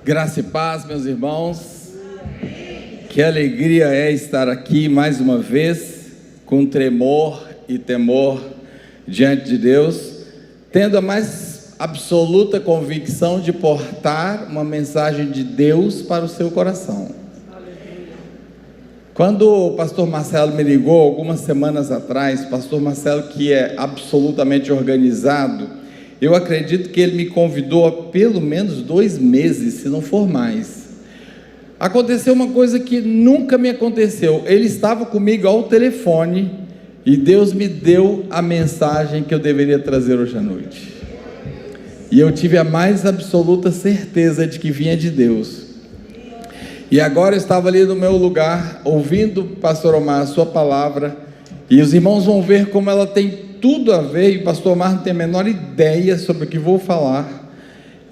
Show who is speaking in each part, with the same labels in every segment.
Speaker 1: Graça e paz, meus irmãos. Que alegria é estar aqui mais uma vez, com tremor e temor diante de Deus, tendo a mais absoluta convicção de portar uma mensagem de Deus para o seu coração. Quando o pastor Marcelo me ligou algumas semanas atrás, pastor Marcelo, que é absolutamente organizado, eu acredito que ele me convidou há pelo menos 2 meses, se não for mais. Aconteceu uma coisa que nunca me aconteceu. Ele estava comigo ao telefone e Deus me deu a mensagem que eu deveria trazer hoje à noite. E eu tive a mais absoluta certeza de que vinha de Deus. E agora eu estava ali no meu lugar, ouvindo, pastor Omar, a sua palavra, e os irmãos vão ver como ela tem tudo a ver, e o pastor Omar não tem a menor ideia sobre o que vou falar,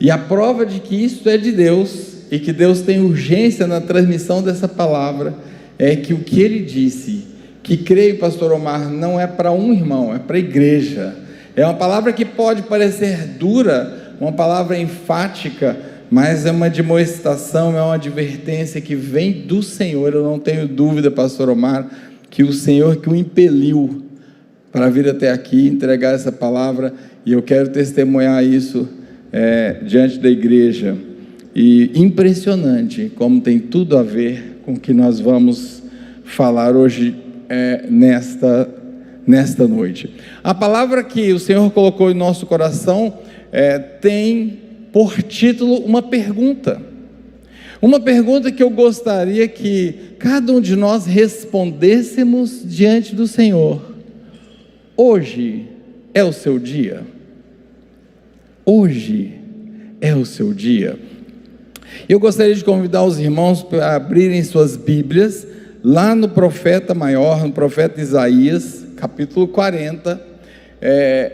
Speaker 1: e a prova de que isso é de Deus, e que Deus tem urgência na transmissão dessa palavra, é que o que ele disse, que creio, pastor Omar, não é para um irmão, é para a igreja. É uma palavra que pode parecer dura, uma palavra enfática, mas é uma admoestação, é uma advertência que vem do Senhor. Eu não tenho dúvida, pastor Omar, que o Senhor que o impeliu para vir até aqui, entregar essa palavra, e eu quero testemunhar isso diante da igreja. E impressionante como tem tudo a ver com o que nós vamos falar hoje, nesta noite. A palavra que o Senhor colocou em nosso coração tem por título uma pergunta que eu gostaria que cada um de nós respondêssemos diante do Senhor. Hoje é o seu dia? Hoje é o seu dia? Eu gostaria de convidar os irmãos para abrirem suas Bíblias, lá no profeta maior, no profeta Isaías, capítulo 40,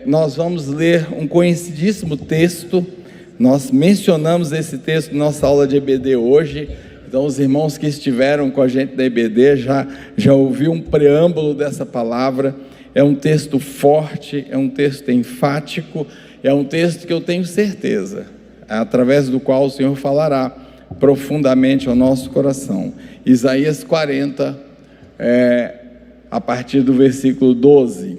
Speaker 1: nós vamos ler um conhecidíssimo texto. Nós mencionamos esse texto na nossa aula de EBD hoje, então os irmãos que estiveram com a gente da EBD já ouviram um preâmbulo dessa palavra. É um texto forte, é um texto enfático, é um texto que eu tenho certeza, através do qual o Senhor falará profundamente ao nosso coração. Isaías 40, a partir do versículo 12.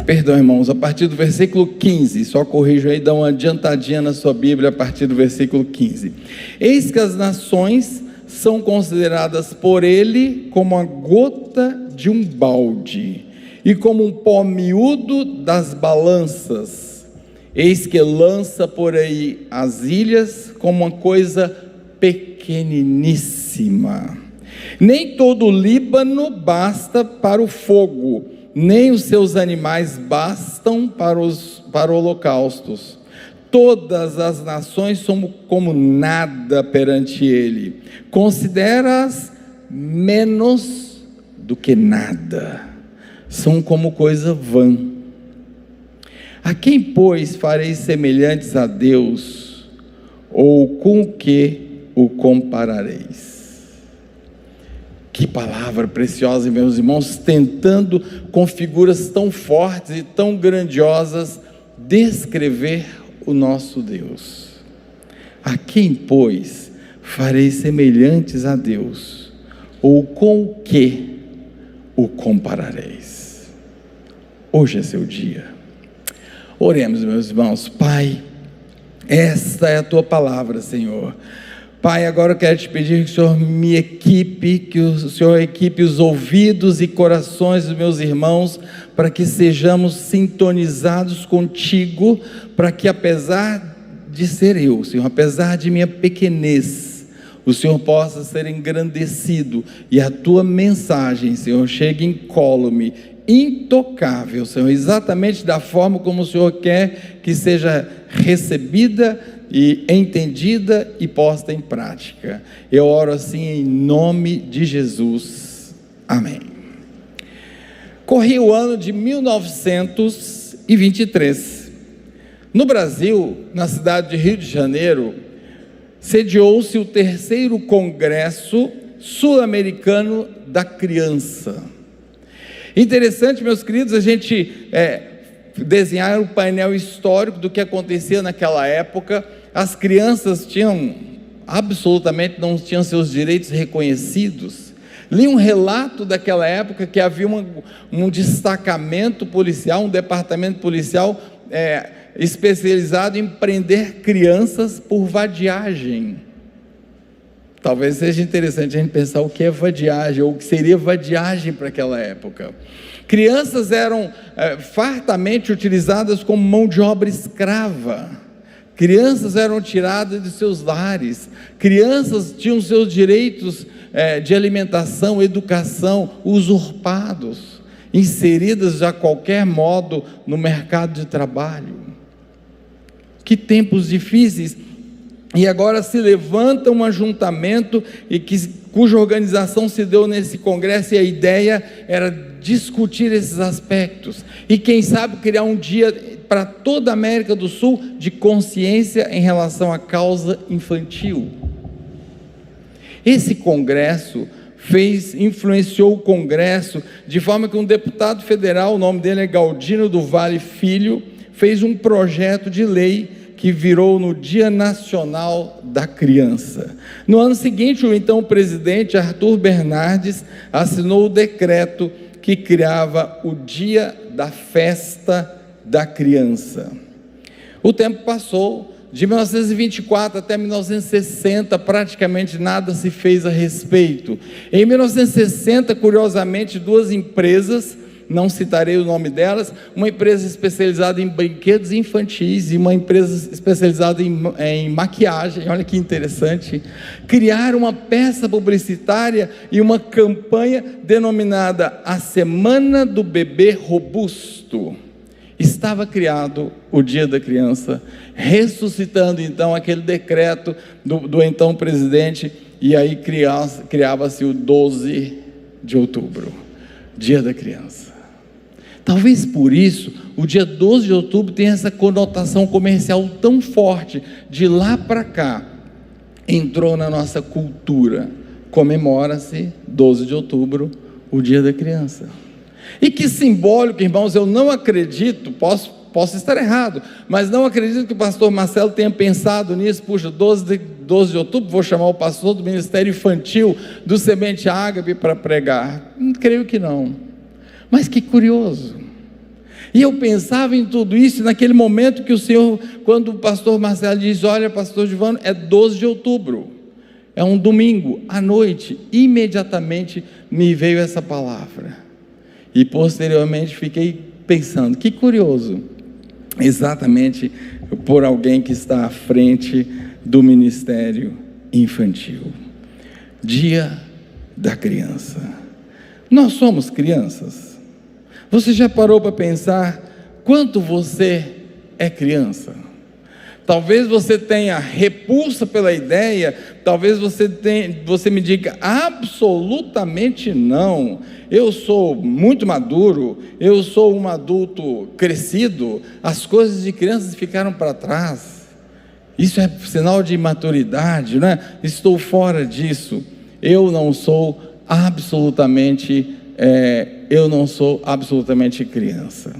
Speaker 1: Perdão, irmãos, a partir do versículo 15, só corrijo aí, dá uma adiantadinha na sua Bíblia, a partir do versículo 15. Eis que as nações são consideradas por ele como a gota de um balde, e como um pó miúdo das balanças. Eis que lança por aí as ilhas como uma coisa pequeniníssima. Nem todo o Líbano basta para o fogo, nem os seus animais bastam para holocaustos. Todas as nações são como nada perante ele. Considera-as menos do que nada. São como coisa vã. A quem, pois, fareis semelhantes a Deus? Ou com o que o comparareis? Que palavra preciosa, meus irmãos, tentando com figuras tão fortes e tão grandiosas descrever o nosso Deus. A quem, pois, fareis semelhantes a Deus? Ou com o que o comparareis? Hoje é seu dia. Oremos, meus irmãos. Pai, esta é a tua palavra, Senhor. Pai, agora eu quero te pedir que o Senhor me equipe, que o Senhor equipe os ouvidos e corações dos meus irmãos, para que sejamos sintonizados contigo, para que apesar de ser eu, Senhor, apesar de minha pequenez, o Senhor possa ser engrandecido e a tua mensagem, Senhor, chegue incólume, intocável, Senhor, exatamente da forma como o Senhor quer que seja recebida e entendida e posta em prática. Eu oro assim em nome de Jesus. Amém. Corria o ano de 1923. No Brasil, na cidade de Rio de Janeiro, sediou-se o 3º Congresso Sul-Americano da Criança. Interessante, meus queridos, a gente desenhar um painel histórico do que acontecia naquela época. As crianças não tinham seus direitos reconhecidos. Li um relato daquela época que havia um destacamento policial, um departamento policial especializado em prender crianças por vadiagem. Talvez seja interessante a gente pensar o que é vadiagem, ou o que seria vadiagem para aquela época. Crianças eram fartamente utilizadas como mão de obra escrava. Crianças eram tiradas de seus lares. Crianças tinham seus direitos de alimentação, educação usurpados, inseridas de qualquer modo no mercado de trabalho. Que tempos difíceis! E agora se levanta um ajuntamento cuja organização se deu nesse congresso, e a ideia era discutir esses aspectos, e quem sabe criar um dia para toda a América do Sul de consciência em relação à causa infantil. Esse congresso influenciou o congresso, de forma que um deputado federal, o nome dele é Galdino do Vale Filho, fez um projeto de lei que virou no Dia Nacional da Criança. No ano seguinte, o então presidente Arthur Bernardes assinou o decreto que criava o Dia da Festa da Criança. O tempo passou, de 1924 até 1960, praticamente nada se fez a respeito. Em 1960, curiosamente, 2 empresas, não citarei o nome delas, uma empresa especializada em brinquedos infantis e uma empresa especializada em maquiagem, olha que interessante, criaram uma peça publicitária e uma campanha denominada A Semana do Bebê Robusto. Estava criado o Dia da Criança, ressuscitando então aquele decreto do então presidente, e aí criava-se o 12 de outubro, Dia da Criança. Talvez por isso, o dia 12 de outubro tenha essa conotação comercial tão forte. De lá para cá, entrou na nossa cultura. Comemora-se, 12 de outubro, o Dia da Criança. E que simbólico, irmãos, eu não acredito, posso estar errado, mas não acredito que o pastor Marcelo tenha pensado nisso. Puxa, 12 de outubro, vou chamar o pastor do Ministério Infantil, do Semente Ágape, para pregar. Creio que não. Mas que curioso, e eu pensava em tudo isso, naquele momento que o Senhor, quando o pastor Marcelo diz, olha pastor Givano, é 12 de outubro, é um domingo, à noite, imediatamente me veio essa palavra, e posteriormente fiquei pensando, que curioso, exatamente por alguém que está à frente do ministério infantil. Dia da Criança. Nós somos crianças. Você já parou para pensar quanto você é criança? Talvez você tenha repulsa pela ideia, talvez você me diga, absolutamente não, eu sou muito maduro, eu sou um adulto crescido, as coisas de crianças ficaram para trás, isso é sinal de imaturidade, não é? Estou fora disso. Eu não sou absolutamente criança.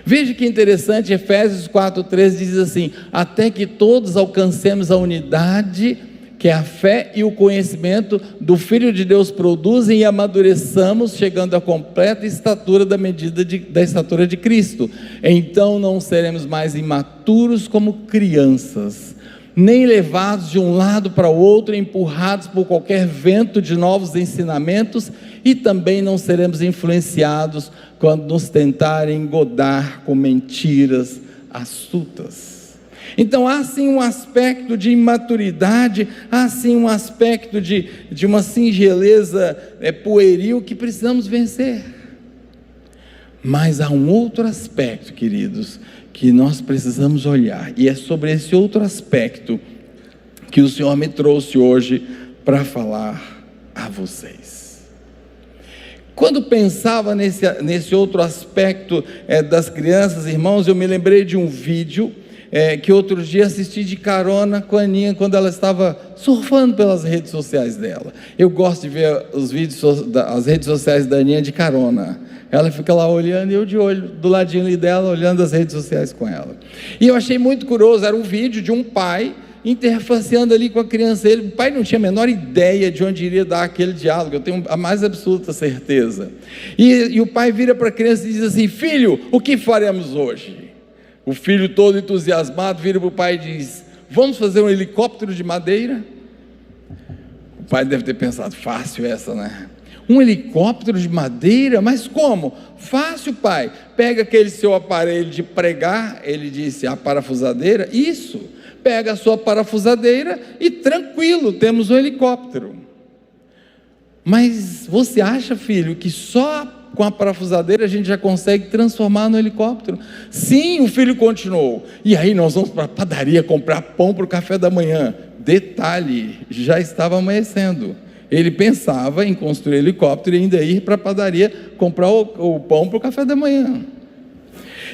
Speaker 1: Veja que interessante, Efésios 4:3 diz assim, até que todos alcancemos a unidade que a fé e o conhecimento do Filho de Deus produzem e amadureçamos, chegando à completa estatura da estatura de Cristo. Então não seremos mais imaturos como crianças, nem levados de um lado para o outro, empurrados por qualquer vento de novos ensinamentos, e também não seremos influenciados quando nos tentarem engodar com mentiras astutas. Então há sim um aspecto de imaturidade, há sim um aspecto de uma singeleza pueril que precisamos vencer. Mas há um outro aspecto, queridos, que nós precisamos olhar, e é sobre esse outro aspecto que o Senhor me trouxe hoje para falar a vocês. Quando pensava nesse outro aspecto das crianças, irmãos, eu me lembrei de um vídeo que outro dia assisti de carona com a Aninha, quando ela estava surfando pelas redes sociais dela. Eu gosto de ver os vídeos, as redes sociais da Aninha de carona. Ela fica lá olhando e eu de olho do ladinho ali dela, olhando as redes sociais com ela. E eu achei muito curioso, era um vídeo de um pai interfaceando ali com a criança. O pai não tinha a menor ideia de onde iria dar aquele diálogo, eu tenho a mais absoluta certeza. E o pai vira para a criança e diz assim: filho, o que faremos hoje? O filho todo entusiasmado vira para o pai e diz: vamos fazer um helicóptero de madeira? O pai deve ter pensado: fácil essa, né? Um helicóptero de madeira? Mas como? Fácil, pai. Pega aquele seu aparelho de pregar, ele disse, a parafusadeira, isso, pega a sua parafusadeira e tranquilo, temos um helicóptero. Mas você acha, filho, que só com a parafusadeira a gente já consegue transformar no helicóptero? Sim, o filho continuou. E aí nós vamos para a padaria comprar pão para o café da manhã. Detalhe, já estava amanhecendo. Ele pensava em construir helicóptero e ainda ir para a padaria comprar o pão para o café da manhã.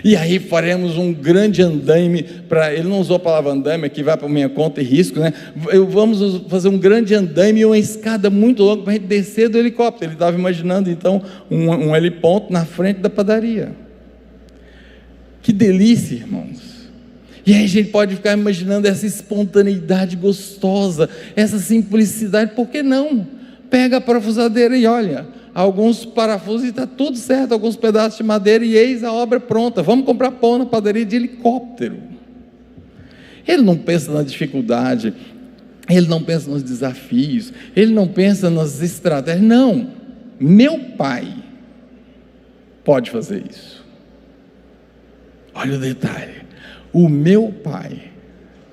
Speaker 1: E aí faremos um grande andaime, ele não usou a palavra andaime, aqui vai para minha conta e risco, né? Vamos fazer um grande andaime e uma escada muito longa para a gente descer do helicóptero. Ele estava imaginando então um heliponto na frente da padaria. Que delícia, irmãos! E aí a gente pode ficar imaginando essa espontaneidade gostosa, essa simplicidade. Por que não? Pega a parafusadeira e olha, alguns parafusos e está tudo certo, alguns pedaços de madeira e eis a obra pronta. Vamos comprar pão na padaria de helicóptero. Ele não pensa na dificuldade, ele não pensa nos desafios, ele não pensa nas estratégias. Não, meu pai pode fazer isso. Olha o detalhe. O meu pai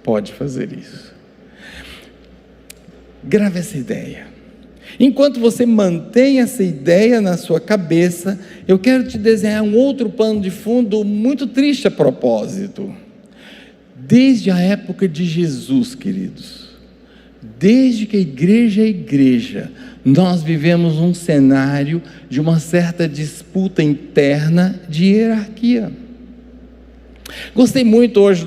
Speaker 1: pode fazer isso. Grave essa ideia. Enquanto você mantém essa ideia na sua cabeça, eu quero te desenhar um outro pano de fundo muito triste a propósito. Desde a época de Jesus, queridos, desde que a igreja é igreja, nós vivemos um cenário de uma certa disputa interna de hierarquia. Gostei muito hoje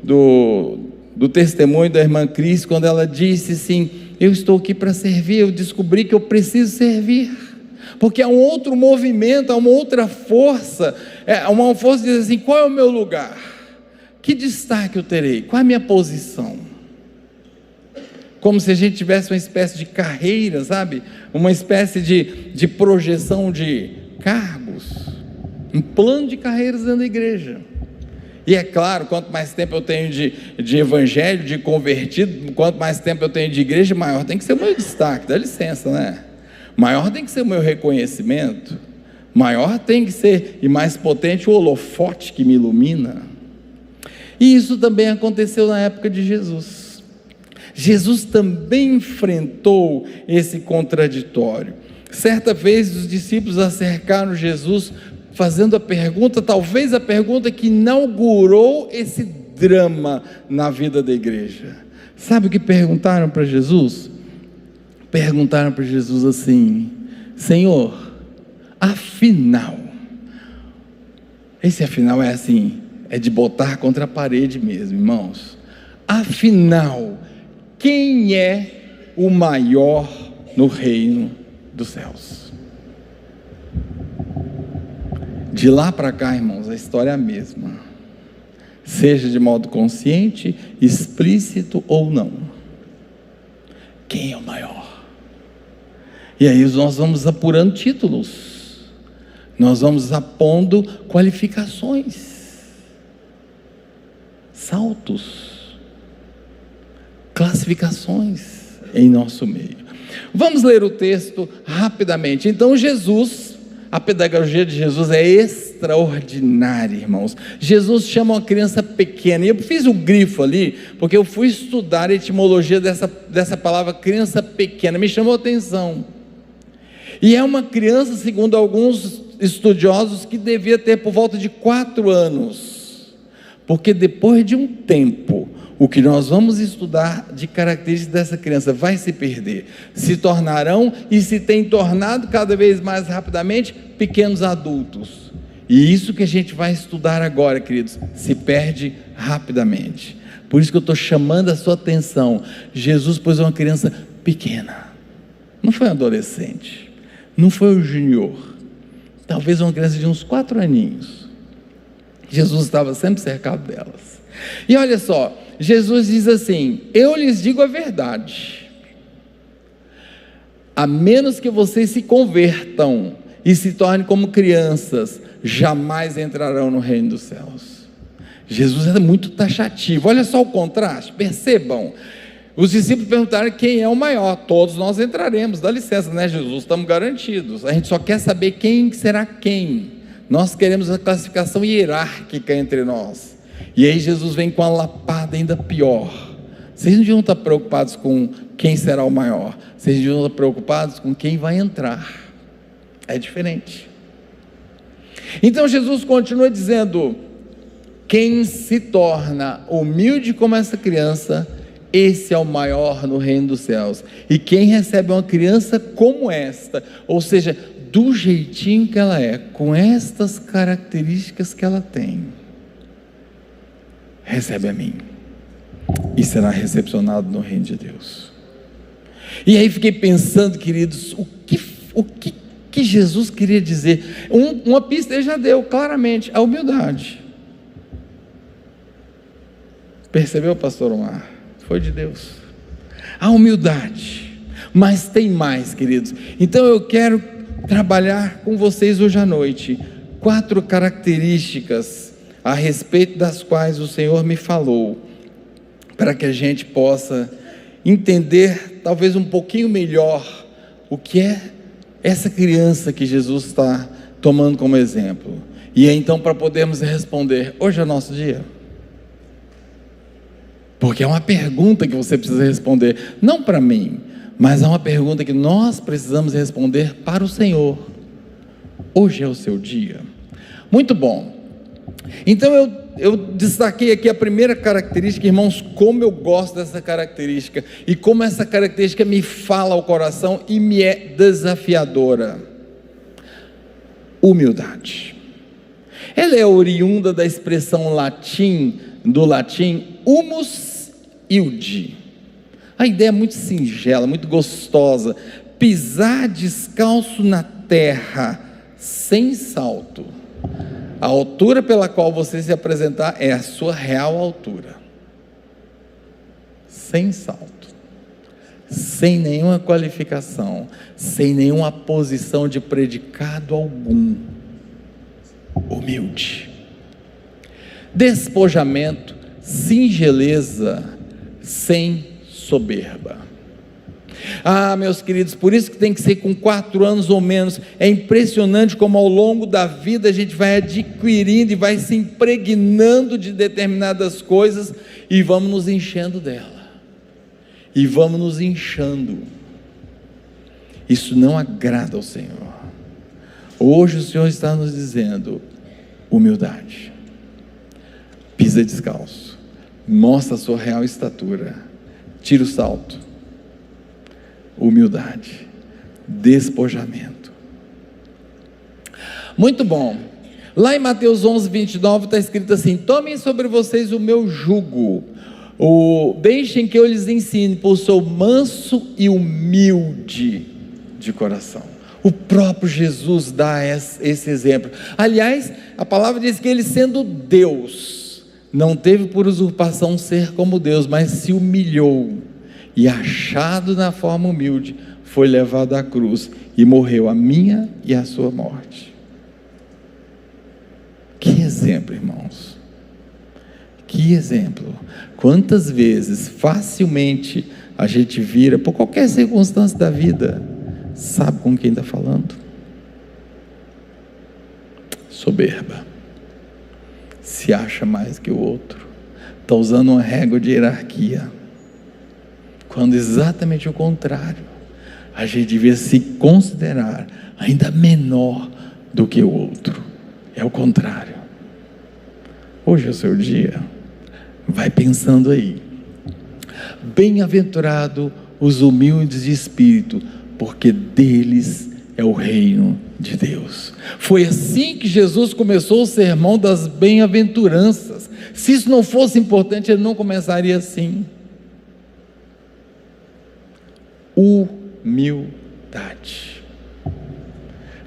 Speaker 1: do testemunho da irmã Cris, quando ela disse assim: eu estou aqui para servir, eu descobri que eu preciso servir, porque há um outro movimento, há uma outra força, uma força que diz assim: qual é o meu lugar? Que destaque eu terei? Qual é a minha posição? Como se a gente tivesse uma espécie de carreira, sabe? Uma espécie de projeção de cargos, um plano de carreiras dentro da igreja. E é claro, quanto mais tempo eu tenho de evangelho, de convertido, quanto mais tempo eu tenho de igreja, maior tem que ser o meu destaque, dá licença, né? Maior tem que ser o meu reconhecimento, maior tem que ser e mais potente o holofote que me ilumina. E isso também aconteceu na época de Jesus. Jesus também enfrentou esse contraditório. Certa vez os discípulos acercaram Jesus, fazendo a pergunta, talvez a pergunta que inaugurou esse drama na vida da igreja. Sabe o que perguntaram para Jesus? Perguntaram para Jesus assim: Senhor, afinal, esse afinal é assim, é de botar contra a parede mesmo, irmãos. Afinal, quem é o maior no reino dos céus? De lá para cá, irmãos, a história é a mesma, seja de modo consciente, explícito ou não. Quem é o maior? E aí nós vamos apurando títulos, nós vamos apondo qualificações, saltos, classificações em nosso meio. Vamos ler o texto rapidamente. Então Jesus, a pedagogia de Jesus é extraordinária, irmãos. Jesus chama uma criança pequena, e eu fiz um grifo ali, porque eu fui estudar a etimologia dessa palavra criança pequena, me chamou a atenção. E é uma criança, segundo alguns estudiosos, que devia ter por volta de 4 anos, porque depois de um tempo, o que nós vamos estudar de características dessa criança vai se perder, se tornarão e se tem tornado cada vez mais rapidamente pequenos adultos, e isso que a gente vai estudar agora, queridos, se perde rapidamente. Por isso que eu estou chamando a sua atenção. Jesus pôs uma criança pequena, não foi um adolescente, não foi um junior, talvez uma criança de uns 4 aninhos. Jesus estava sempre cercado delas. E olha só, Jesus diz assim: eu lhes digo a verdade, a menos que vocês se convertam e se tornem como crianças, jamais entrarão no reino dos céus. Jesus é muito taxativo. Olha só o contraste, percebam. Os discípulos perguntaram quem é o maior. Todos nós entraremos, dá licença, né, Jesus? Estamos garantidos. A gente só quer saber quem será quem. Nós queremos a classificação hierárquica entre nós. E aí Jesus vem com a lapada ainda pior. Vocês não deviam estar preocupados com quem será o maior, vocês deviam estar preocupados com quem vai entrar. É diferente. Então Jesus continua dizendo: quem se torna humilde como essa criança, esse é o maior no reino dos céus. E quem recebe uma criança como esta, ou seja, do jeitinho que ela é, com estas características que ela tem, recebe a mim e será recepcionado no reino de Deus. E aí fiquei pensando, queridos, o que Jesus queria dizer? Uma pista ele já deu claramente: a humildade. Percebeu, pastor Omar? Foi de Deus. A humildade. Mas tem mais, queridos. Então eu quero trabalhar com vocês hoje à noite 4 características a respeito das quais o Senhor me falou, para que a gente possa entender talvez um pouquinho melhor o que é essa criança que Jesus está tomando como exemplo. E então, para podermos responder: hoje é nosso dia? Porque é uma pergunta que você precisa responder, não para mim, mas é uma pergunta que nós precisamos responder para o Senhor. Hoje é o seu dia? Muito bom. Então eu destaquei aqui a primeira característica, irmãos, como eu gosto dessa característica, e como essa característica me fala ao coração e me é desafiadora: humildade. Ela é oriunda da expressão do latim humus iudi. A ideia é muito singela, muito gostosa: pisar descalço na terra, sem salto. A altura pela qual você se apresentar é a sua real altura, sem salto, sem nenhuma qualificação, sem nenhuma posição de predicado algum. Humilde. Despojamento, singeleza, sem soberba. Ah, meus queridos, por isso que tem que ser com 4 anos ou menos. É impressionante como ao longo da vida a gente vai adquirindo e vai se impregnando de determinadas coisas, e vamos nos enchendo dela, e vamos nos inchando. Isso não agrada ao Senhor. Hoje o Senhor está nos dizendo: humildade, pisa descalço, mostra a sua real estatura, tira o salto. Humildade, despojamento. Muito bom. Lá em Mateus 11, 29 está escrito assim: tomem sobre vocês o meu jugo, deixem que eu lhes ensine, pois sou manso e humilde de coração. O próprio Jesus dá esse exemplo. Aliás, a palavra diz que ele, sendo Deus, não teve por usurpação ser como Deus, mas se humilhou, e achado na forma humilde, foi levado à cruz e morreu a minha e a sua morte. Que exemplo, irmãos, que exemplo. Quantas vezes facilmente a gente vira, por qualquer circunstância da vida, sabe com quem está falando? Soberba. Se acha mais que o outro. Está usando uma régua de hierarquia. Quando exatamente o contrário. A gente devia se considerar ainda menor do que o outro. É o contrário. Hoje é o seu dia. Vai pensando aí. Bem-aventurado os humildes de espírito, porque deles é o reino de Deus. Foi assim que Jesus começou o sermão das bem-aventuranças. Se isso não fosse importante, ele não começaria assim. Humildade.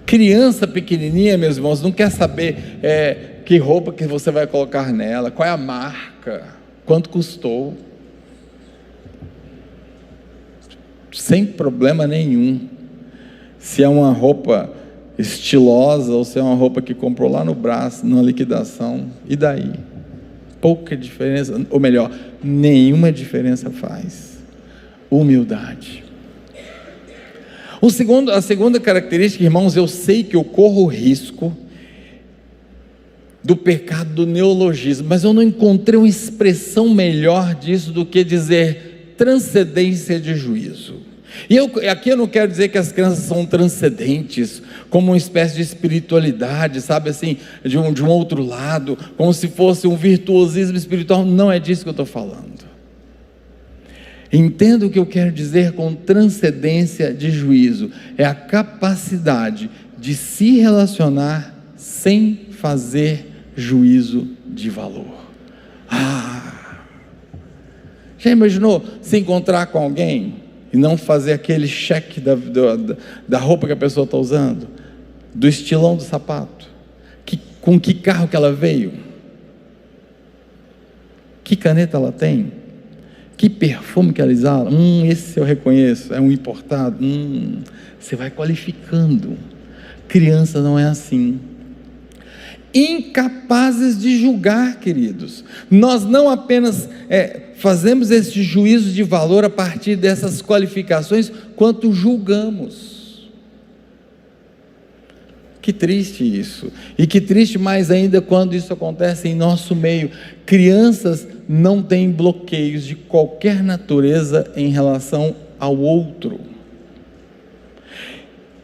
Speaker 1: Criança pequenininha, meus irmãos, não quer saber que roupa que você vai colocar nela, qual é a marca, quanto custou. Sem problema nenhum. Se é uma roupa estilosa ou se é uma roupa que comprou lá no braço, numa liquidação, e daí? Pouca diferença, ou melhor, nenhuma diferença faz. Humildade. A segunda característica, irmãos, eu sei que eu corro o risco do pecado do neologismo, mas eu não encontrei uma expressão melhor disso do que dizer transcendência de juízo. E aqui eu não quero dizer que as crianças são transcendentes, como uma espécie de espiritualidade, sabe assim, de um outro lado, como se fosse um virtuosismo espiritual. Não é disso que eu estou falando. Entenda o que eu quero dizer com transcendência de juízo. É a capacidade de se relacionar sem fazer juízo de valor. Já imaginou se encontrar com alguém e não fazer aquele cheque da roupa que a pessoa está usando, do estilão do sapato, com que carro que ela veio, que caneta ela tem, que perfume que ela exala? Esse eu reconheço, é um importado. Você vai qualificando. Criança não é assim. Incapazes de julgar, queridos. Nós não apenas fazemos esse juízo de valor a partir dessas qualificações, quanto julgamos. Que triste isso. E que triste mais ainda quando isso acontece em nosso meio. Crianças não têm bloqueios de qualquer natureza em relação ao outro.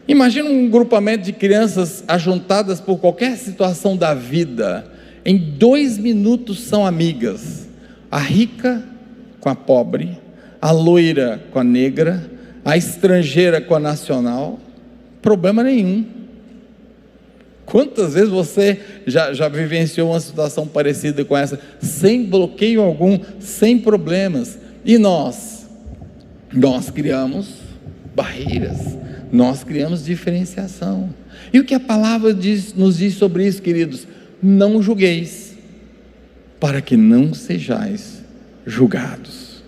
Speaker 1: Imagina um grupamento de crianças ajuntadas por qualquer situação da vida. Em 2 minutos são amigas. A rica com a pobre, a loira com a negra, a estrangeira com a nacional. Problema nenhum. Quantas vezes você já vivenciou uma situação parecida com essa, sem bloqueio algum, sem problemas? E nós criamos barreiras, nós criamos diferenciação. E o que a palavra nos diz sobre isso, queridos? Não julgueis, para que não sejais julgados.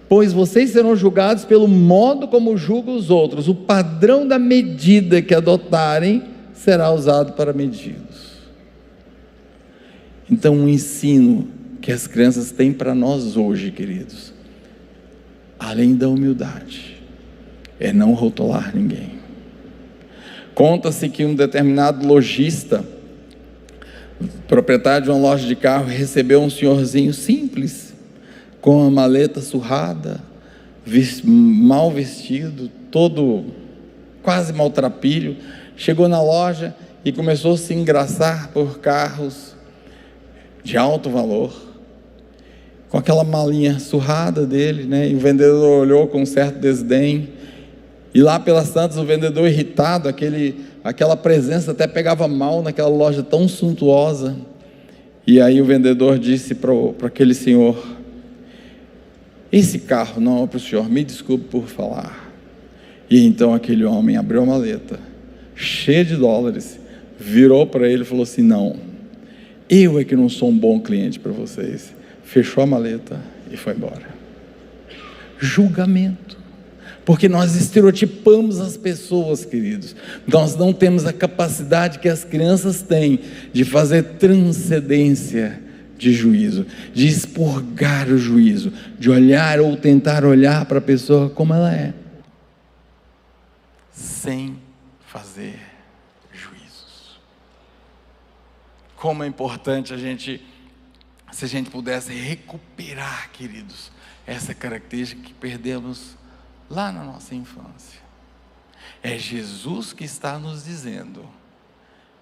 Speaker 1: Pois vocês serão julgados pelo modo como julgam os outros. O padrão da medida que adotarem será usado para medi-los. Então, um ensino que as crianças têm para nós hoje, queridos, além da humildade, é não rotular ninguém. Conta-se que um determinado lojista, proprietário de uma loja de carro, recebeu um senhorzinho simples, com a maleta surrada, mal vestido, todo quase maltrapilho. Chegou na loja e começou a se engraçar por carros de alto valor, com aquela malinha surrada dele, né? E o vendedor olhou com um certo desdém, e lá pelas tantas o vendedor irritado, aquela presença até pegava mal naquela loja tão suntuosa. E aí o vendedor disse para aquele senhor: esse carro não é para o senhor, me desculpe por falar. E então aquele homem abriu a maleta cheio de dólares, virou para ele e falou assim: não, eu é que não sou um bom cliente para vocês. Fechou a maleta e foi embora. Julgamento, porque nós estereotipamos as pessoas, queridos. Nós não temos a capacidade que as crianças têm de fazer transcendência de juízo, de expurgar o juízo, de olhar ou tentar olhar para a pessoa como ela é, sem fazer juízos. Como é importante se a gente pudesse recuperar, queridos, essa característica que perdemos lá na nossa infância. É Jesus que está nos dizendo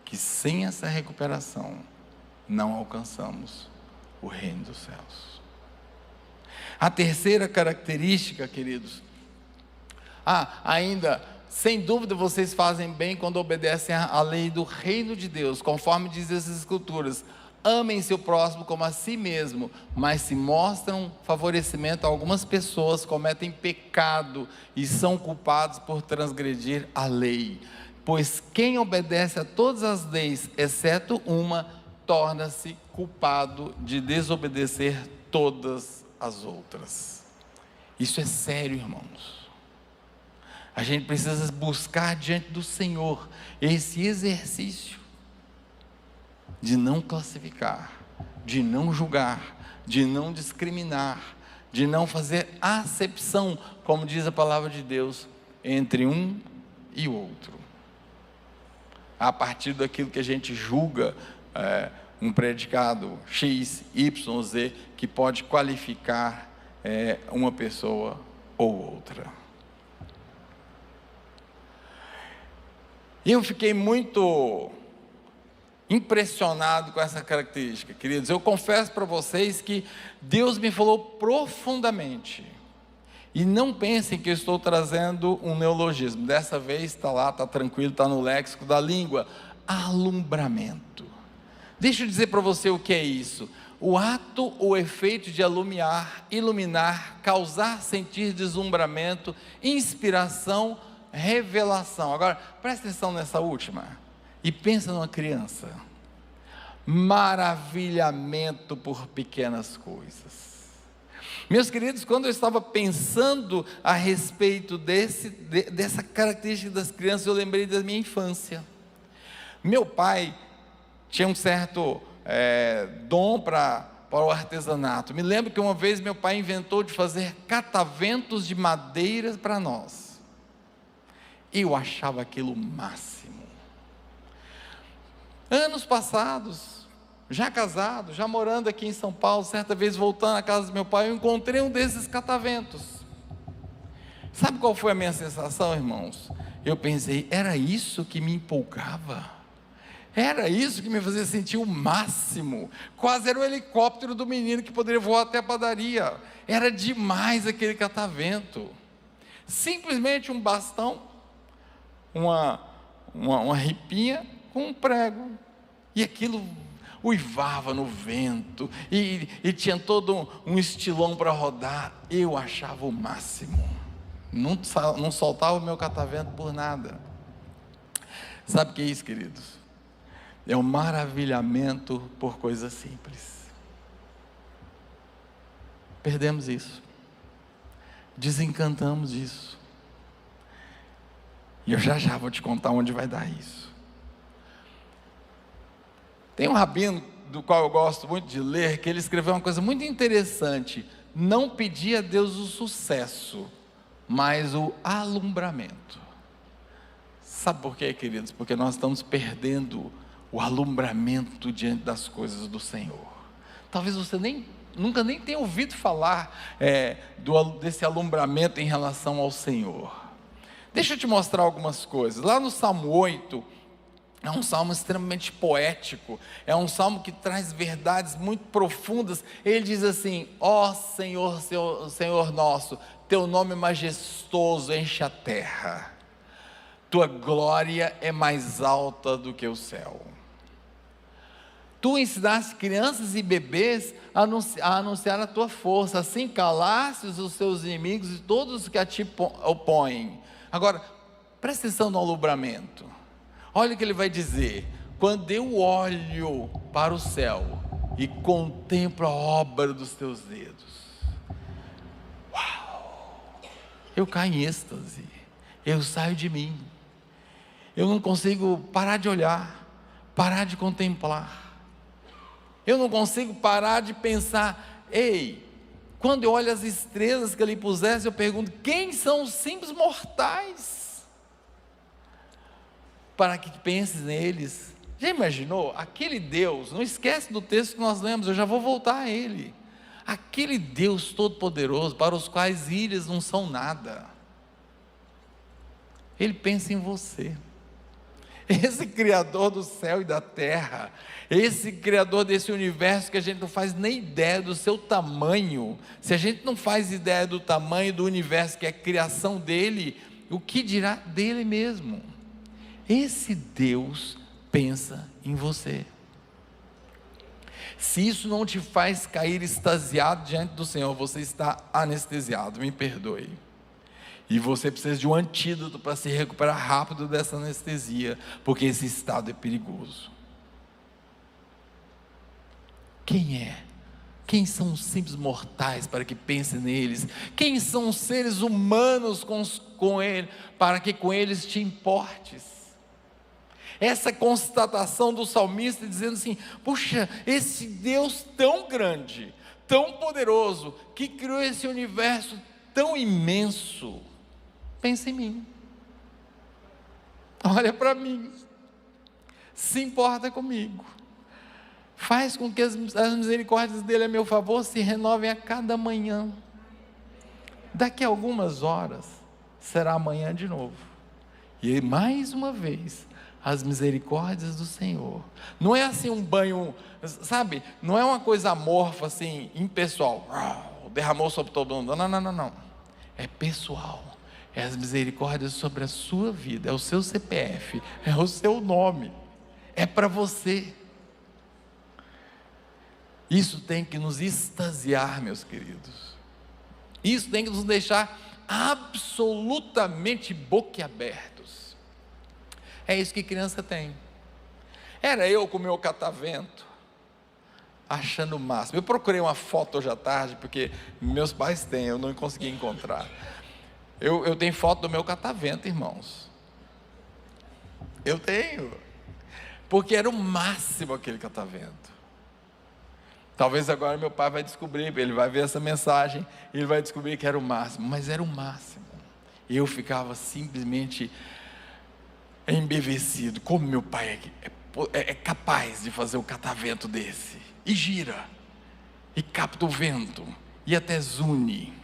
Speaker 1: que sem essa recuperação não alcançamos o reino dos céus. A terceira característica, queridos, ainda, sem dúvida vocês fazem bem quando obedecem à lei do reino de Deus, conforme diz as Escrituras: amem seu próximo como a si mesmo. Mas se mostram favorecimento a algumas pessoas, cometem pecado e são culpados por transgredir a lei. Pois quem obedece a todas as leis, exceto uma, torna-se culpado de desobedecer todas as outras. Isso é sério, irmãos. A gente precisa buscar diante do Senhor esse exercício de não classificar, de não julgar, de não discriminar, de não fazer acepção, como diz a palavra de Deus, entre um e o outro. A partir daquilo que a gente julga, um predicado X, Y, Z, que pode qualificar uma pessoa ou outra. E eu fiquei muito impressionado com essa característica, queridos. Eu confesso para vocês que Deus me falou profundamente. E não pensem que eu estou trazendo um neologismo. Dessa vez está lá, está tranquilo, está no léxico da língua. Alumbramento. Deixa eu dizer para você o que é isso. O ato ou efeito de iluminar, causar sentir deslumbramento, inspiração, revelação. Agora, presta atenção nessa última. E pensa numa criança. Maravilhamento por pequenas coisas. Meus queridos, quando eu estava pensando a respeito dessa característica das crianças, eu lembrei da minha infância. Meu pai tinha um certo dom para o artesanato. Me lembro que uma vez meu pai inventou de fazer cataventos de madeira para nós. Eu achava aquilo o máximo. Anos passados, já casado, já morando aqui em São Paulo, certa vez voltando à casa do meu pai, eu encontrei um desses cataventos. Sabe qual foi a minha sensação, irmãos? Eu pensei, era isso que me empolgava? Era isso que me fazia sentir o máximo? Quase era o helicóptero do menino que poderia voar até a padaria. Era demais aquele catavento. Simplesmente um bastão, uma ripinha com um prego, e aquilo uivava no vento, e tinha todo um estilão para rodar. Eu achava o máximo. Não soltava o meu catavento por nada. Sabe o que é isso, queridos? É um maravilhamento por coisas simples. Perdemos isso, desencantamos isso, e eu já vou te contar onde vai dar isso. Tem um rabino do qual eu gosto muito de ler, que ele escreveu uma coisa muito interessante: não pedir a Deus o sucesso, mas o alumbramento. Sabe por quê, queridos? Porque nós estamos perdendo o alumbramento diante das coisas do Senhor. Talvez você nunca tenha ouvido falar desse alumbramento em relação ao Senhor. Deixa eu te mostrar algumas coisas. Lá no Salmo 8, é um salmo extremamente poético, é um salmo que traz verdades muito profundas. Ele diz assim: ó Senhor, Senhor nosso, teu nome majestoso enche a terra, tua glória é mais alta do que o céu. Tu ensinaste crianças e bebês a anunciar a tua força, assim calastes os seus inimigos e todos os que a ti opõem. Agora, presta atenção no alumbramento. Olha o que ele vai dizer: quando eu olho para o céu e contemplo a obra dos teus dedos, uau, eu caio em êxtase, eu saio de mim, eu não consigo parar de olhar, parar de contemplar, eu não consigo parar de pensar. Ei, quando eu olho as estrelas que ele pusesse, eu pergunto: quem são os simples mortais para que penses neles Já imaginou? Aquele Deus, não esquece do texto que nós lemos, eu já vou voltar a ele. Aquele Deus todo-poderoso, para os quais ilhas não são nada, Ele pensa em você. Esse Criador do céu e da terra, esse Criador desse universo que a gente não faz nem ideia do seu tamanho, se a gente não faz ideia do tamanho do universo que é a criação dele, o que dirá dele mesmo? Esse Deus pensa em você. Se isso não te faz cair extasiado diante do Senhor, você está anestesiado, me perdoe. E você precisa de um antídoto para se recuperar rápido dessa anestesia, porque esse estado é perigoso. Quem é? Quem são os simples mortais para que pense neles? Quem são os seres humanos com ele, para que com eles te importes? Essa constatação do salmista dizendo assim: puxa, esse Deus tão grande, tão poderoso, que criou esse universo tão imenso, pensa em mim, olha para mim, se importa comigo, faz com que as misericórdias dele a meu favor se renovem a cada manhã. Daqui a algumas horas será amanhã de novo, e mais uma vez as misericórdias do Senhor. Não é assim um banho, sabe, não é uma coisa amorfa assim, impessoal, derramou sobre todo mundo, não, é pessoal, é as misericórdias sobre a sua vida, é o seu CPF, é o seu nome, é para você. Isso tem que nos extasiar, meus queridos, isso tem que nos deixar absolutamente boquiabertos. É isso que criança tem. Era eu com o meu catavento, achando o máximo. Eu procurei uma foto hoje à tarde, porque meus pais têm, eu não consegui encontrar. Eu tenho foto do meu catavento, irmãos. Eu tenho, porque era o máximo aquele catavento. Talvez agora meu pai vai descobrir, ele vai ver essa mensagem, ele vai descobrir que era o máximo, mas era o máximo. E eu ficava simplesmente embevecido, como meu pai é capaz de fazer um catavento desse, e gira, e capta o vento, e até zune.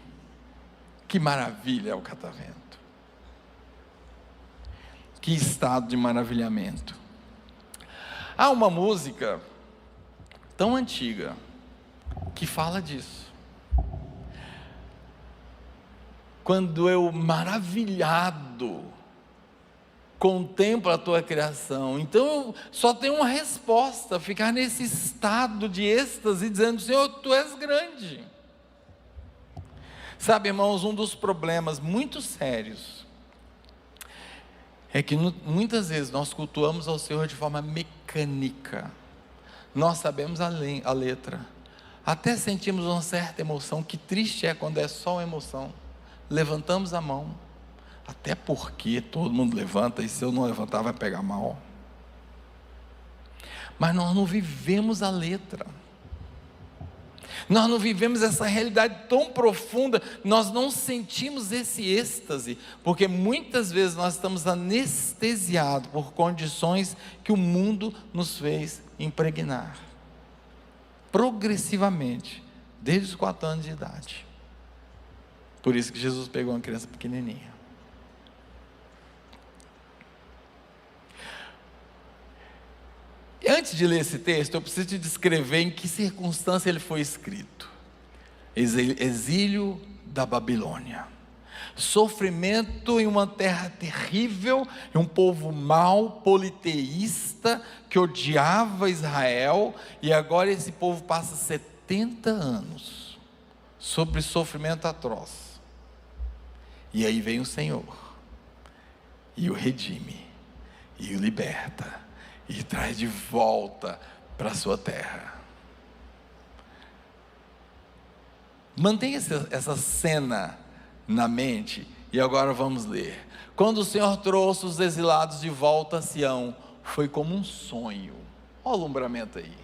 Speaker 1: Que maravilha é o catavento, que estado de maravilhamento. Há uma música tão antiga que fala disso. Quando eu, maravilhado, contemplo a tua criação, então eu só tenho uma resposta: ficar nesse estado de êxtase, dizendo: Senhor, tu és grande. Sabe, irmãos, um dos problemas muito sérios é que muitas vezes nós cultuamos ao Senhor de forma mecânica. Nós sabemos a letra, até sentimos uma certa emoção. Que triste é quando é só uma emoção. Levantamos a mão, até porque todo mundo levanta, e se eu não levantar vai pegar mal. Mas nós não vivemos a letra, nós não vivemos essa realidade tão profunda, nós não sentimos esse êxtase, porque muitas vezes nós estamos anestesiados por condições que o mundo nos fez impregnar, progressivamente, desde os 4 anos de idade. Por isso que Jesus pegou uma criança pequenininha. Antes de ler esse texto, eu preciso te descrever em que circunstância ele foi escrito. Exílio da Babilônia, sofrimento em uma terra terrível, em um povo mau, politeísta, que odiava Israel, e agora esse povo passa 70 anos sobre sofrimento atroz, e aí vem o Senhor, e o redime, e o liberta, e traz de volta para a sua terra. Mantenha essa cena na mente, e agora vamos ler. Quando o Senhor trouxe os exilados de volta a Sião, foi como um sonho. Olha o alumbramento aí.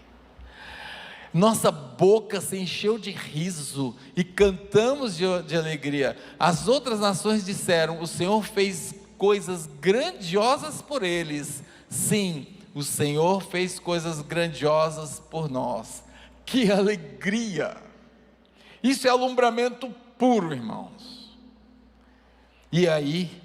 Speaker 1: Nossa boca se encheu de riso e cantamos de alegria. As outras nações disseram: o Senhor fez coisas grandiosas por eles. Sim, o Senhor fez coisas grandiosas por nós. Que alegria! Isso é alumbramento puro, irmãos. E aí,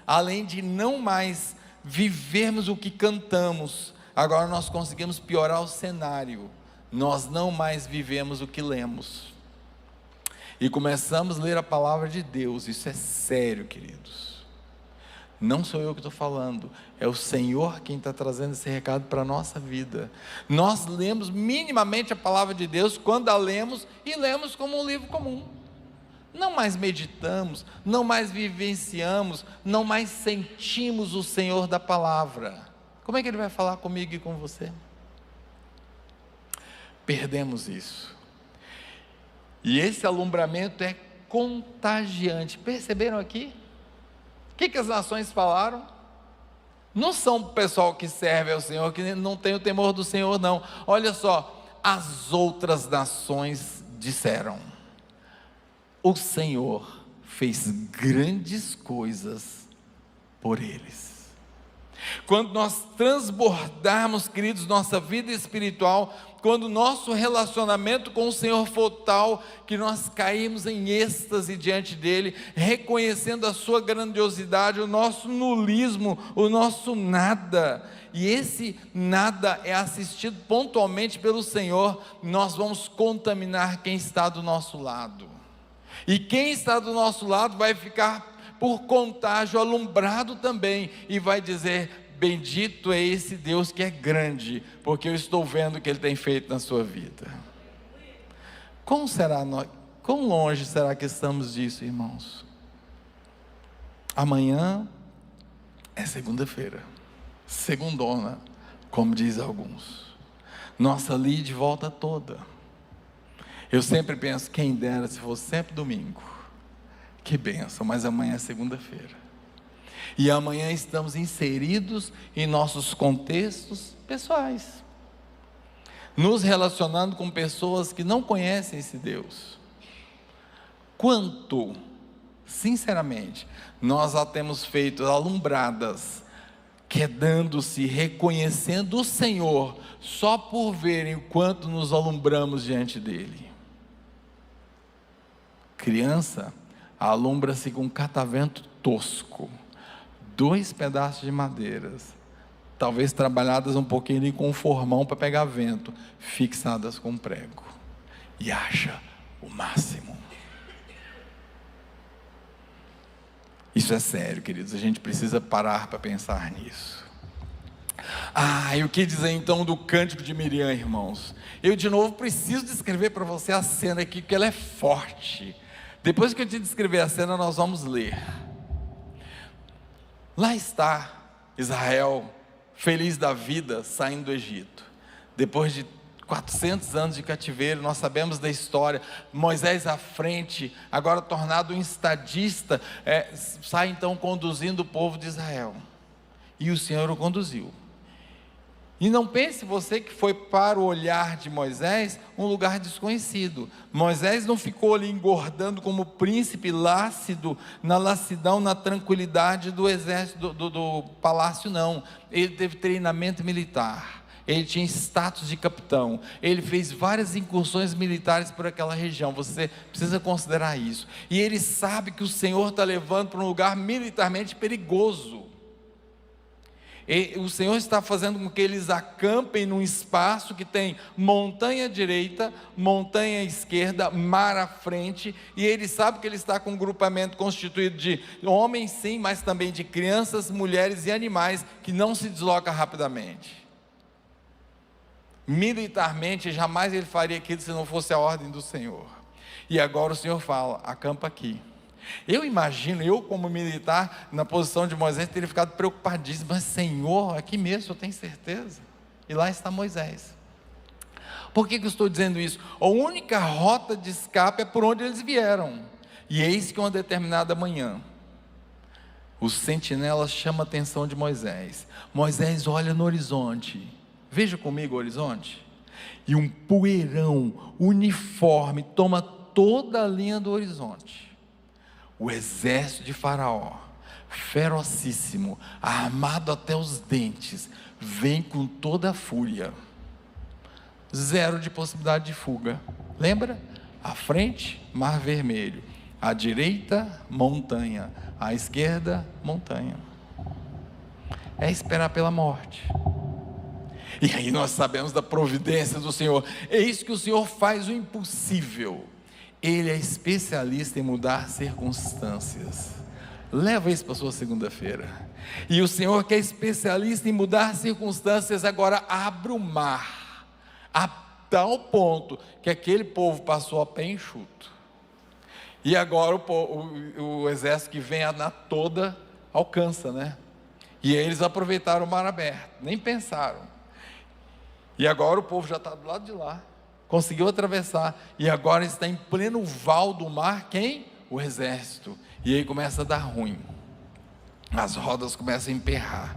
Speaker 1: além de não mais vivermos o que cantamos, agora nós conseguimos piorar o cenário. Nós não mais vivemos o que lemos. E começamos a ler a palavra de Deus. Isso é sério, queridos. Não sou eu que estou falando, é o Senhor quem está trazendo esse recado para a nossa vida. Nós lemos minimamente a palavra de Deus quando a lemos, e lemos como um livro comum. Não mais meditamos, não mais vivenciamos, não mais sentimos o Senhor da palavra. Como é que Ele vai falar comigo e com você? Perdemos isso. E esse alumbramento é contagiante. Perceberam aqui? O que as nações falaram? Não são o pessoal que serve ao Senhor, que não tem o temor do Senhor, não. Olha só, as outras nações disseram: o Senhor fez grandes coisas por eles. Quando nós transbordarmos, queridos, nossa vida espiritual, quando o nosso relacionamento com o Senhor for tal, que nós caímos em êxtase diante dEle, reconhecendo a sua grandiosidade, o nosso nulismo, o nosso nada, e esse nada é assistido pontualmente pelo Senhor, nós vamos contaminar quem está do nosso lado, e quem está do nosso lado vai ficar por contágio alumbrado também, e vai dizer: bendito é esse Deus que é grande, porque eu estou vendo o que Ele tem feito na sua vida. Quão longe será que estamos disso, irmãos? Amanhã é segunda-feira, segundona, como diz alguns. Nossa lide volta toda. Eu sempre penso, quem dera se fosse sempre domingo. Que bênção, mas amanhã é segunda-feira. E amanhã estamos inseridos em nossos contextos pessoais, nos relacionando com pessoas que não conhecem esse Deus. Quanto, sinceramente, nós a temos feito alumbradas, quedando-se, reconhecendo o Senhor, só por verem o quanto nos alumbramos diante dEle. Criança alumbra-se com um catavento tosco, 2 pedaços de madeiras, talvez trabalhadas um pouquinho ali com um formão para pegar vento, fixadas com prego, e acha o máximo. Isso é sério, queridos, a gente precisa parar para pensar nisso. E o que dizer então do cântico de Miriam, irmãos? Eu de novo preciso descrever para você a cena aqui, porque ela é forte. Depois que eu te descrever a cena, nós vamos ler. Lá está Israel, feliz da vida, saindo do Egito. Depois de 400 anos de cativeiro, nós sabemos da história. Moisés à frente, agora tornado um estadista, sai então conduzindo o povo de Israel. E o Senhor o conduziu. E não pense você que foi para o olhar de Moisés um lugar desconhecido. Moisés não ficou ali engordando como príncipe lácido, na lassidão, na tranquilidade do exército, do palácio, não. Ele teve treinamento militar, ele tinha status de capitão, ele fez várias incursões militares por aquela região, você precisa considerar isso. E ele sabe que o Senhor está levando para um lugar militarmente perigoso. E o Senhor está fazendo com que eles acampem num espaço que tem montanha à direita, montanha à esquerda, mar à frente, e ele sabe que ele está com um grupamento constituído de homens sim, mas também de crianças, mulheres e animais, que não se desloca rapidamente. Militarmente, jamais ele faria aquilo se não fosse a ordem do Senhor. E agora o Senhor fala: acampa aqui. Eu imagino, eu como militar, na posição de Moisés, teria ficado preocupadíssimo. Mas Senhor, aqui mesmo, eu tenho certeza. E lá está Moisés. Por que eu estou dizendo isso? A única rota de escape é por onde eles vieram. E eis que uma determinada manhã, os sentinelas chamam a atenção de Moisés. Moisés olha no horizonte. Veja comigo o horizonte. E um poeirão uniforme toma toda a linha do horizonte. O exército de Faraó, ferocíssimo, armado até os dentes, vem com toda a fúria, zero de possibilidade de fuga. Lembra? À frente, Mar Vermelho, à direita, montanha, à esquerda, montanha. É esperar pela morte. E aí nós sabemos da providência do Senhor. É isso que o Senhor faz o impossível. Ele é especialista em mudar circunstâncias. Leva isso para a sua segunda-feira. E o Senhor, que é especialista em mudar circunstâncias, agora abre o mar a tal ponto que aquele povo passou a pé enxuto. E agora o exército que vem na toda alcança, né? E eles aproveitaram o mar aberto, nem pensaram. E agora o povo já está do lado de lá, conseguiu atravessar, e agora está em pleno val do mar. Quem? O exército. E aí começa a dar ruim, as rodas começam a emperrar,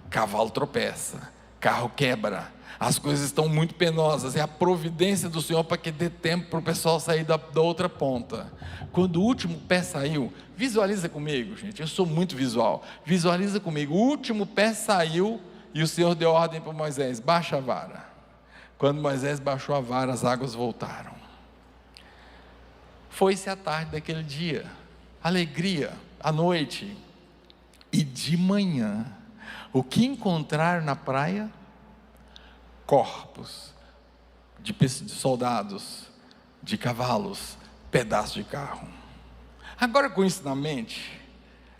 Speaker 1: cavalo tropeça, carro quebra, as coisas estão muito penosas. É a providência do Senhor para que dê tempo para o pessoal sair da outra ponta. Quando o último pé saiu, visualiza comigo, gente, eu sou muito visual, visualiza comigo, o último pé saiu, e o Senhor deu ordem para Moisés: baixa a vara. Quando Moisés baixou a vara, as águas voltaram. Foi-se a tarde daquele dia, alegria, à noite, e de manhã, o que encontraram na praia? Corpos de soldados, de cavalos, pedaços de carro. Agora, com isso na mente,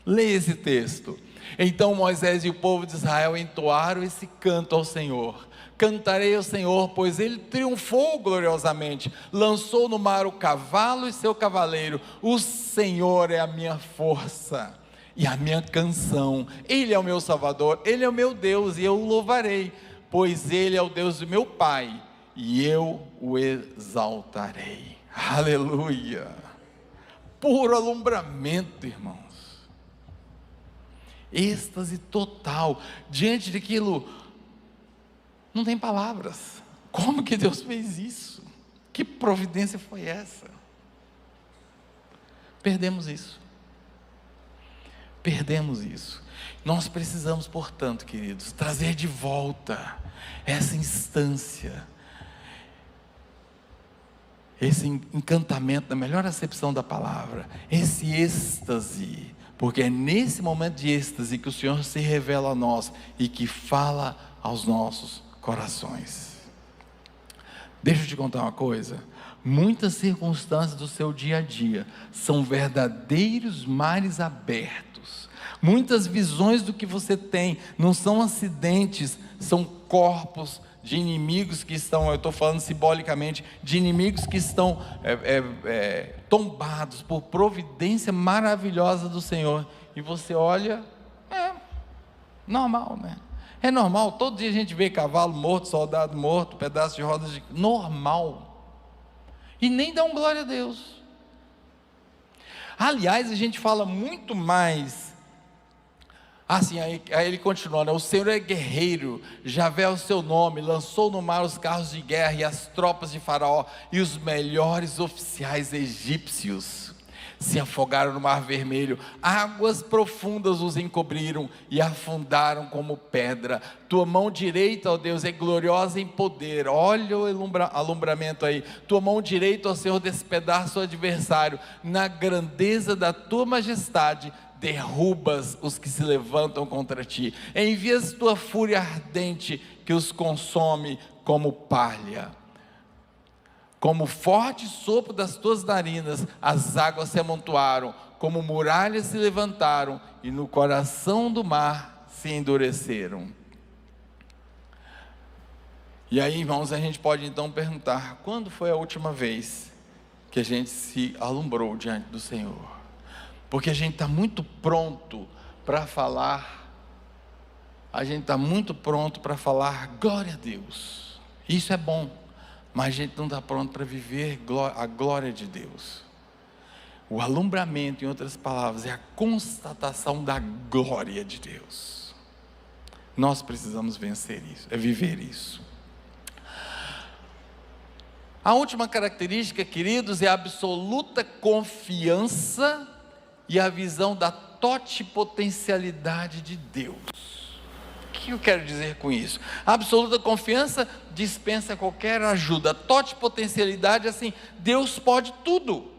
Speaker 1: leia esse texto. Então Moisés e o povo de Israel entoaram esse canto ao Senhor: cantarei ao Senhor, pois ele triunfou gloriosamente, lançou no mar o cavalo e seu cavaleiro. O Senhor é a minha força e a minha canção, Ele é o meu Salvador, Ele é o meu Deus, e eu o louvarei, pois Ele é o Deus do meu Pai, e eu o exaltarei. Aleluia! Puro alumbramento, irmãos, êxtase total, diante daquilo, não tem palavras. Como que Deus fez isso? Que providência foi essa? Perdemos isso. Perdemos isso. Nós precisamos, portanto, queridos, trazer de volta essa instância, esse encantamento, na melhor acepção da palavra, esse êxtase, porque é nesse momento de êxtase que o Senhor se revela a nós e que fala aos nossos corações. Deixa eu te contar uma coisa: muitas circunstâncias do seu dia a dia são verdadeiros mares abertos. Muitas visões do que você tem não são acidentes, são corpos de inimigos que estão, eu estou falando simbolicamente, de inimigos que estão tombados por providência maravilhosa do Senhor. E você olha, normal, né? É normal, todo dia a gente vê cavalo morto, soldado morto, pedaço de rodas de... normal. E nem dá um glória a Deus. Aliás, a gente fala muito mais assim, aí ele continua, né? O Senhor é guerreiro, Javé é o seu nome, lançou no mar os carros de guerra e as tropas de Faraó, e os melhores oficiais egípcios se afogaram no Mar Vermelho. Águas profundas os encobriram e afundaram como pedra. Tua mão direita, ó Deus, é gloriosa em poder. Olha o alumbramento aí. Tua mão direita, ó Senhor, despedaça o adversário. Na grandeza da tua majestade derrubas os que se levantam contra ti. Envias tua fúria ardente que os consome como palha. Como forte sopro das tuas narinas, as águas se amontoaram, como muralhas se levantaram, e no coração do mar se endureceram. E aí, irmãos, a gente pode então perguntar: quando foi a última vez que a gente se alumbrou diante do Senhor? Porque a gente está muito pronto para falar, glória a Deus. Isso é bom. Mas a gente não está pronto para viver a glória de Deus. O alumbramento, em outras palavras, é a constatação da glória de Deus. Nós precisamos vencer isso, viver isso. A última característica, queridos, é a absoluta confiança e a visão da totipotencialidade de Deus. que eu quero dizer com isso? A absoluta confiança dispensa qualquer ajuda, totipotencialidade, assim, Deus pode tudo,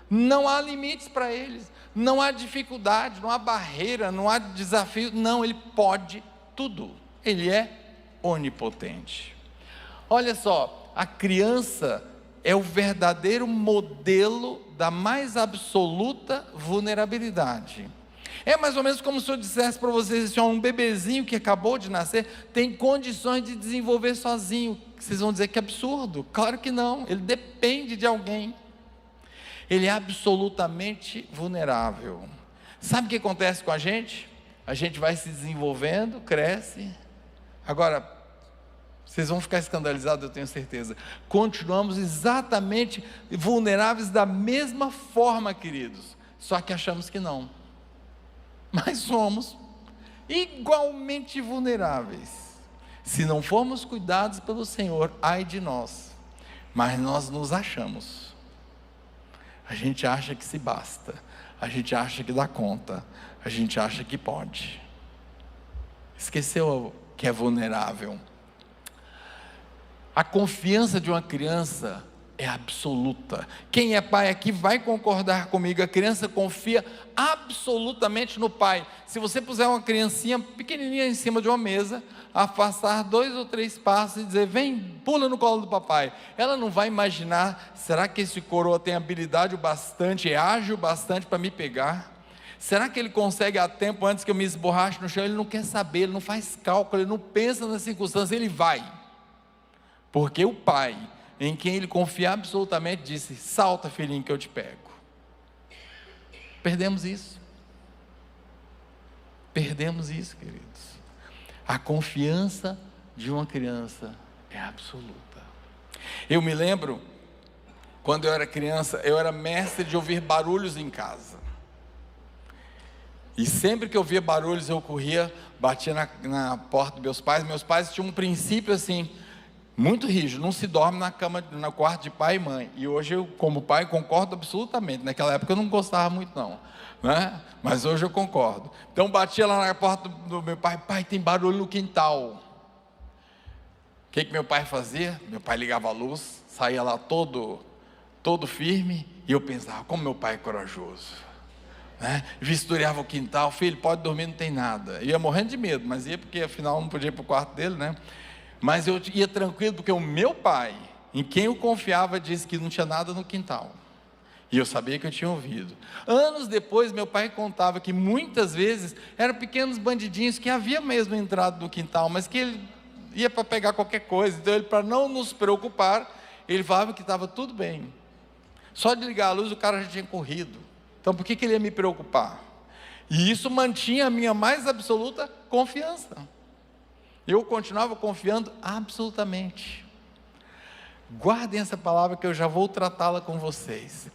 Speaker 1: não há limites para eles, não há dificuldade, não há barreira, não há desafio, não, Ele pode tudo, Ele é onipotente. Olha só, a criança é o verdadeiro modelo da mais absoluta vulnerabilidade. É mais ou menos como se eu dissesse para vocês assim, um bebezinho que acabou de nascer tem condições de desenvolver sozinho. Vocês vão dizer que absurdo. Claro que não, ele depende de alguém. Ele é absolutamente vulnerável. Sabe o que acontece com a gente? A gente vai se desenvolvendo, cresce. Agora, vocês vão ficar escandalizados, eu tenho certeza. Continuamos exatamente vulneráveis da mesma forma, queridos. Só que achamos que não. Mas somos igualmente vulneráveis. Se não formos cuidados pelo Senhor, ai de nós. Mas nós nos achamos. A gente acha que se basta. A gente acha que dá conta. A gente acha que pode. Esqueceu que é vulnerável. A confiança de uma criança é absoluta. Quem é pai aqui vai concordar comigo. A criança confia absolutamente no pai. Se você puser uma criancinha pequenininha em cima de uma mesa, afastar 2 ou 3 passos e dizer, vem, pula no colo do papai, ela não vai imaginar, será que esse coroa tem habilidade o bastante, é ágil o bastante para me pegar? Será que ele consegue a tempo antes que eu me esborrache no chão? Ele não quer saber, ele não faz cálculo, ele não pensa nas circunstâncias, ele vai. Porque o pai, em quem ele confia absolutamente, disse, salta filhinho que eu te pego. Perdemos isso. Perdemos isso, queridos. A confiança de uma criança é absoluta. Eu me lembro, quando eu era criança, eu era mestre de ouvir barulhos em casa. E sempre que eu via barulhos, eu corria, batia na porta dos meus pais. Meus pais tinham um princípio assim, muito rígido, não se dorme na cama, no quarto de pai e mãe. E hoje eu, como pai, concordo absolutamente. Naquela época eu não gostava muito não, né? Mas hoje eu concordo. Então batia lá na porta do meu pai, pai, tem barulho no quintal. O que meu pai fazia? Meu pai ligava a luz, saía lá todo firme, e eu pensava, como meu pai é corajoso, né? Vistoriava o quintal, filho, pode dormir, não tem nada. Ia morrendo de medo, mas ia porque afinal não podia ir para o quarto dele, né? Mas eu ia tranquilo, porque o meu pai, em quem eu confiava, disse que não tinha nada no quintal. E eu sabia que eu tinha ouvido. Anos depois, meu pai contava que muitas vezes eram pequenos bandidinhos que havia mesmo entrado no quintal, mas que ele ia para pegar qualquer coisa. Então, ele, para não nos preocupar, ele falava que estava tudo bem. Só de ligar a luz, o cara já tinha corrido. Então, por que ele ia me preocupar? E isso mantinha a minha mais absoluta confiança. Eu continuava confiando absolutamente. Guardem essa palavra que eu já vou tratá-la com vocês.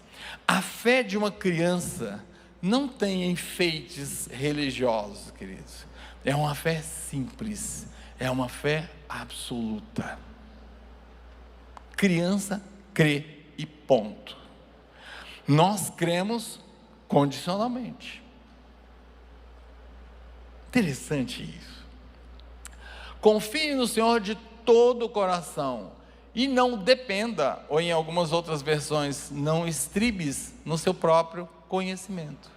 Speaker 1: A fé de uma criança não tem enfeites religiosos, queridos. É uma fé simples, é uma fé absoluta. Criança crê e ponto. Nós cremos condicionalmente. Interessante isso. Confie no Senhor de todo o coração e não dependa, ou em algumas outras versões, não estribes no seu próprio conhecimento.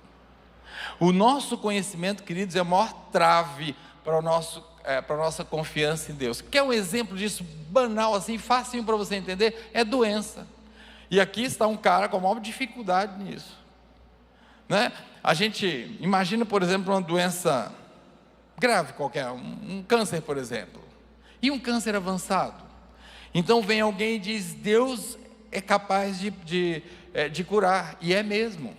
Speaker 1: O nosso conhecimento, queridos, é a maior trave para a nossa confiança em Deus. Quer um exemplo disso banal, assim, facinho para você entender? É doença. E aqui está um cara com a maior dificuldade nisso, né? A gente imagina, por exemplo, uma doença grave qualquer, um câncer, por exemplo, e um câncer avançado. Então vem alguém e diz, Deus é capaz de curar, e é mesmo.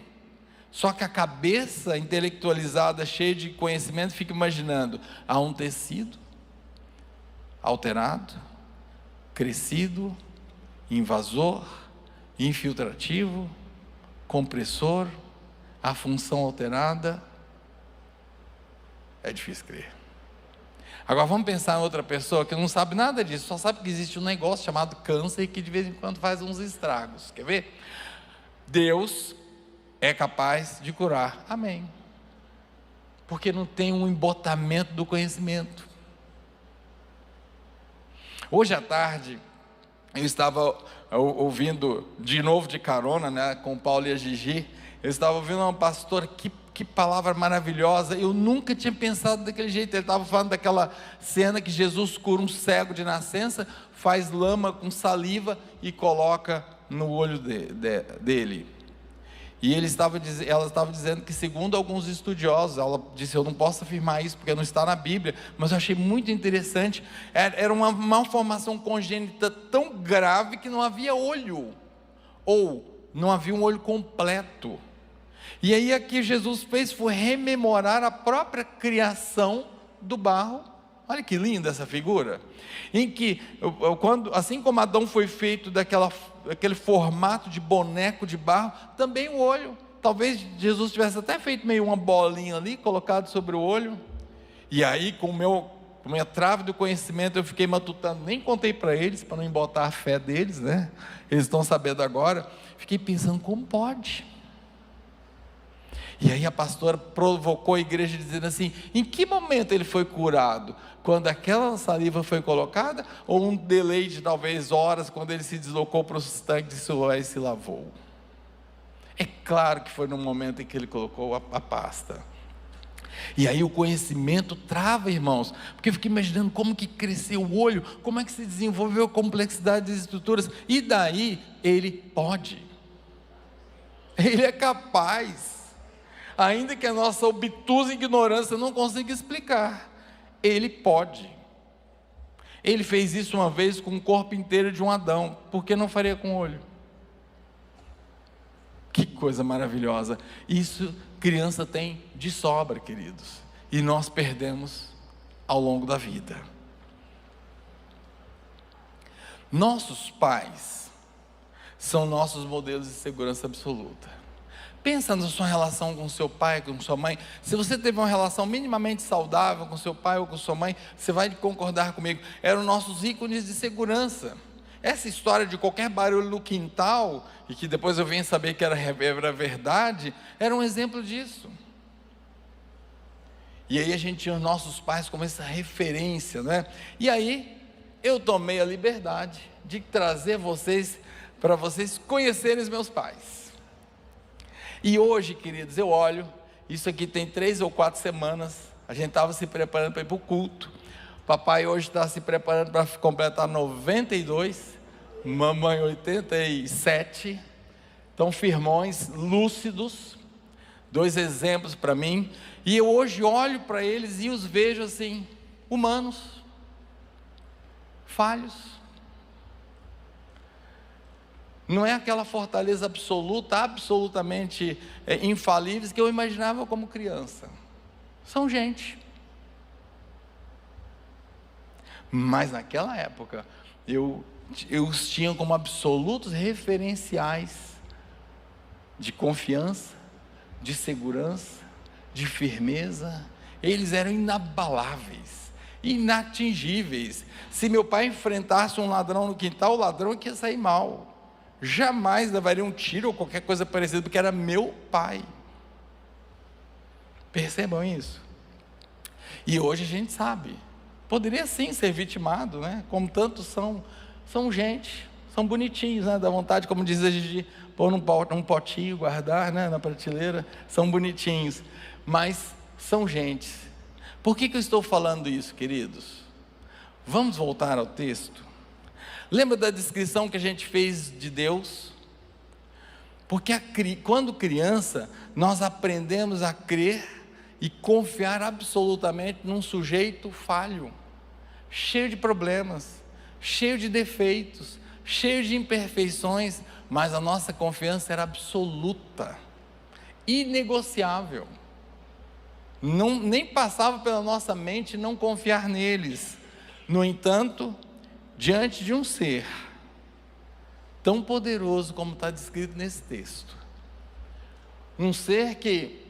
Speaker 1: Só que a cabeça intelectualizada, cheia de conhecimento, fica imaginando, há um tecido alterado, crescido, invasor, infiltrativo, compressor, a função alterada. É difícil crer. Agora vamos pensar em outra pessoa que não sabe nada disso, só sabe que existe um negócio chamado câncer e que de vez em quando faz uns estragos. Quer ver? Deus é capaz de curar. Amém. porque não tem um embotamento do conhecimento. Hoje à tarde, eu estava ouvindo, de novo de carona, né, com o Paulo e a Gigi, eu estava ouvindo uma pastora, que palavra maravilhosa, eu nunca tinha pensado daquele jeito. Ele estava falando daquela cena que Jesus cura um cego de nascença, faz lama com saliva e coloca no olho dele. E ela estava dizendo que, segundo alguns estudiosos, ela disse: eu não posso afirmar isso porque não está na Bíblia, mas eu achei muito interessante. Era uma malformação congênita tão grave que não havia olho, ou não havia um olho completo. E aí aqui Jesus fez foi rememorar a própria criação do barro. Olha que linda essa figura, em que assim como Adão foi feito daquele formato de boneco de barro, também o olho, talvez Jesus tivesse até feito meio uma bolinha ali, colocado sobre o olho. E aí com minha trave do conhecimento, eu fiquei matutando, nem contei para eles, para não embotar a fé deles, né? Eles estão sabendo agora. Fiquei pensando, como pode? E aí a pastora provocou a igreja dizendo assim: em que momento ele foi curado? Quando aquela saliva foi colocada, ou um delay de talvez horas, quando ele se deslocou para os tanques de Siloé e se lavou? É claro que foi no momento em que ele colocou a pasta. E aí o conhecimento trava, irmãos, porque eu fiquei imaginando como que cresceu o olho, como é que se desenvolveu a complexidade das estruturas. E daí ele pode, ele é capaz, ainda que a nossa obtusa ignorância não consiga explicar, ele pode. Ele fez isso uma vez com o corpo inteiro de um Adão, por que não faria com o olho? Que coisa maravilhosa! Isso criança tem de sobra, queridos, e nós perdemos ao longo da vida. Nossos pais são nossos modelos de segurança absoluta. Pensa na sua relação com seu pai, com sua mãe. Se você teve uma relação minimamente saudável com seu pai ou com sua mãe, você vai concordar comigo, eram nossos ícones de segurança. Essa história de qualquer barulho no quintal, e que depois eu vim saber que era verdade, era um exemplo disso. E aí a gente tinha os nossos pais como essa referência, não é? E aí eu tomei a liberdade de trazer vocês, para vocês conhecerem os meus pais. E hoje, queridos, eu olho, isso aqui tem 3 ou 4 semanas, a gente estava se preparando para ir para o culto. Papai hoje está se preparando para completar 92, mamãe 87, então firmões lúcidos, 2 exemplos para mim, e eu hoje olho para eles e os vejo assim, humanos, falhos. Não é aquela fortaleza absoluta, absolutamente infalíveis que eu imaginava como criança. São gente. Mas naquela época, eu os tinha como absolutos referenciais de confiança, de segurança, de firmeza. Eles eram inabaláveis, inatingíveis. Se meu pai enfrentasse um ladrão no quintal, o ladrão que ia sair mal. Jamais levaria um tiro ou qualquer coisa parecida, porque era meu pai. Percebam isso. E hoje a gente sabe, poderia sim ser vitimado, né? Como tantos são gente, são bonitinhos, né? Dá vontade, como diz a Gigi, pôr num potinho, guardar, né? Na prateleira, são bonitinhos, mas são gente. Por que eu estou falando isso, queridos? Vamos voltar ao texto. Lembra da descrição que a gente fez de Deus? Porque quando criança, nós aprendemos a crer e confiar absolutamente num sujeito falho, cheio de problemas, cheio de defeitos, cheio de imperfeições, mas a nossa confiança era absoluta, inegociável. Nem passava pela nossa mente não confiar neles. No entanto, diante de um ser tão poderoso como está descrito nesse texto, um ser que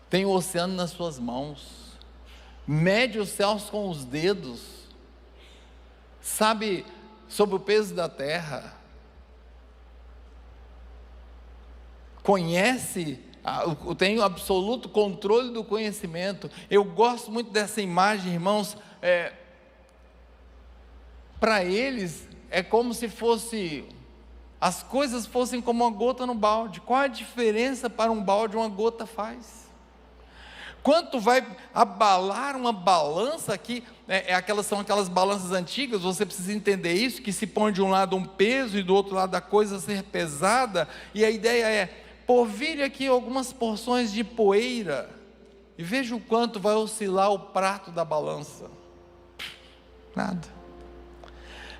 Speaker 1: tem o oceano nas suas mãos, mede os céus com os dedos, sabe sobre o peso da terra, conhece Eu tenho absoluto controle do conhecimento. Eu gosto muito dessa imagem, irmãos. Para eles é como se as coisas fossem como uma gota no balde. Qual a diferença para um balde uma gota faz? Quanto vai abalar uma balança aqui? São aquelas balanças antigas. Você precisa entender isso, que se põe de um lado um peso e do outro lado a coisa ser pesada. E a ideia é: porvire aqui algumas porções de poeira e veja o quanto vai oscilar o prato da balança. Nada.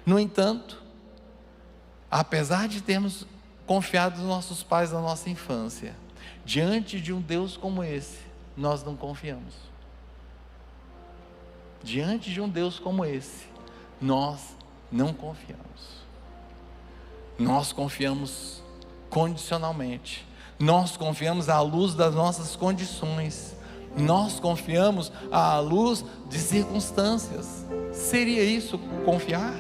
Speaker 1: No entanto, apesar de termos confiado nos nossos pais na nossa infância, diante de um Deus como esse, nós não confiamos. Diante de um Deus como esse, nós não confiamos. Nós confiamos condicionalmente. Nós confiamos à luz das nossas condições. Nós confiamos à luz de circunstâncias. Seria isso confiar?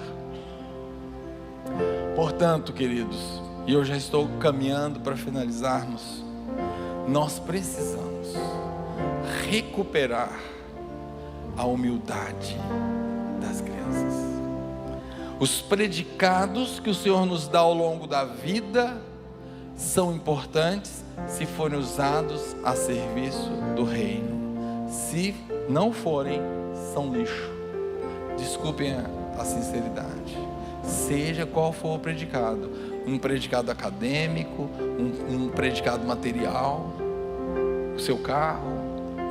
Speaker 1: Portanto, queridos, e eu já estou caminhando para finalizarmos, nós precisamos recuperar a humildade das crianças. Os predicados que o Senhor nos dá ao longo da vida são importantes se forem usados a serviço do reino. Se não forem, são lixo. Desculpem a sinceridade. Seja qual for o predicado, um predicado acadêmico, um predicado material, o seu carro,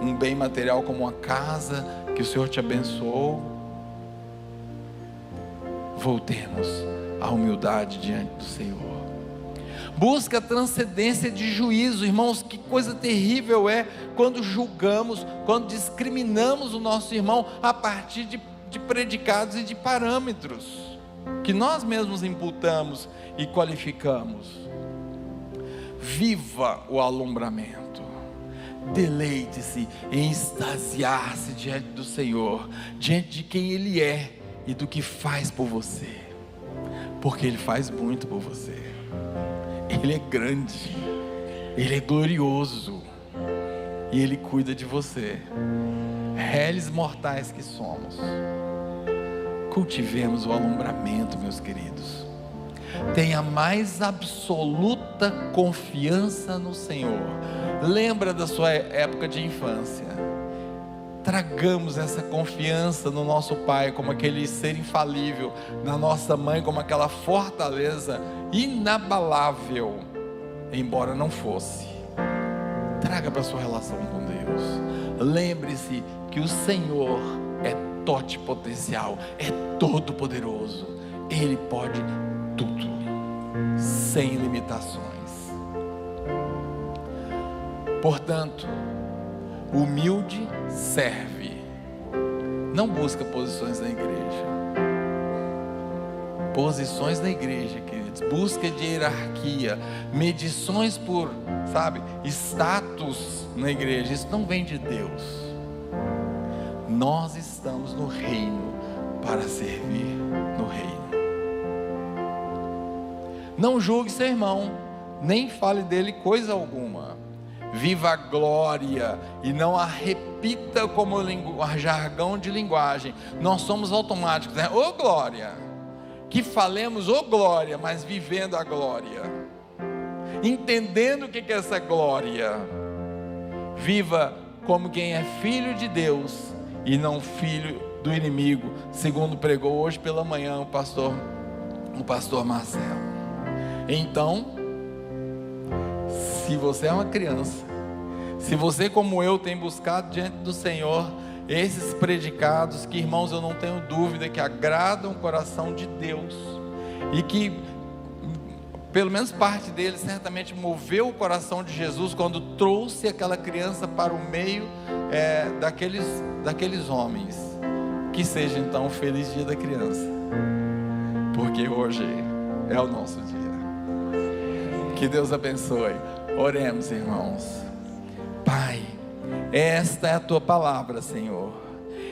Speaker 1: um bem material como uma casa que o Senhor te abençoou. Voltemos à humildade diante do Senhor. Busca a transcendência de juízo, irmãos. Que coisa terrível é quando julgamos, quando discriminamos o nosso irmão a partir de predicados e de parâmetros que nós mesmos imputamos e qualificamos. Viva o alumbramento. Deleite-se em extasiar-se diante do Senhor, diante de quem Ele é e do que faz por você, porque Ele faz muito por você. Ele é grande, Ele é glorioso e Ele cuida de você. Réis mortais que somos, cultivemos o alumbramento, meus queridos. Tenha mais absoluta confiança no Senhor. Lembra da sua época de infância. Tragamos essa confiança no nosso pai como aquele ser infalível, na nossa mãe como aquela fortaleza inabalável, embora não fosse. Traga para a sua relação com Deus. Lembre-se que o Senhor é totipotencial, é todo poderoso. Ele pode tudo, sem limitações. Portanto, humilde serve. Não busca posições na igreja. Posições na igreja, queridos. Busca de hierarquia, medições por, status na igreja. Isso não vem de Deus. Nós estamos no reino para servir no reino. Não julgue seu irmão, nem fale dele coisa alguma. Viva a glória e não a repita como jargão de linguagem. Nós somos automáticos, né? Ô glória! Que falemos ô glória, mas vivendo a glória. Entendendo o que é essa glória. Viva como quem é filho de Deus e não filho do inimigo, segundo pregou hoje pela manhã o pastor Marcelo. Então, se você é uma criança, se você como eu tem buscado diante do Senhor esses predicados que, irmãos, eu não tenho dúvida que agradam o coração de Deus e que pelo menos parte deles certamente moveu o coração de Jesus quando trouxe aquela criança para o meio daqueles homens. Que seja então um feliz dia da criança, porque hoje é o nosso dia. Que Deus abençoe. Oremos, irmãos. Pai, esta é a tua palavra, Senhor.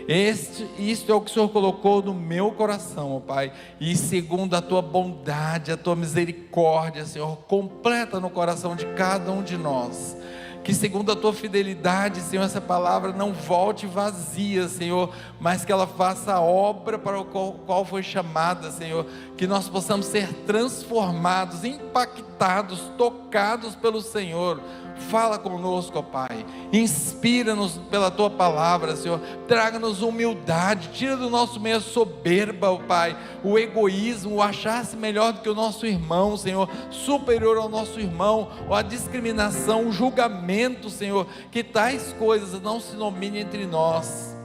Speaker 1: Isto é o que o Senhor colocou no meu coração, ó Pai. E segundo a tua bondade, a tua misericórdia, Senhor, completa no coração de cada um de nós. que segundo a tua fidelidade, Senhor, essa palavra não volte vazia, Senhor, mas que ela faça a obra para o qual foi chamada, Senhor, que nós possamos ser transformados, impactados, tocados pelo Senhor. Fala conosco, ó Pai, inspira-nos pela Tua palavra, Senhor, traga-nos humildade, tira do nosso meio a soberba, ó Pai, o egoísmo, o achar-se melhor do que o nosso irmão, Senhor, superior ao nosso irmão, ou a discriminação, o julgamento, Senhor, que tais coisas não se nominem entre nós.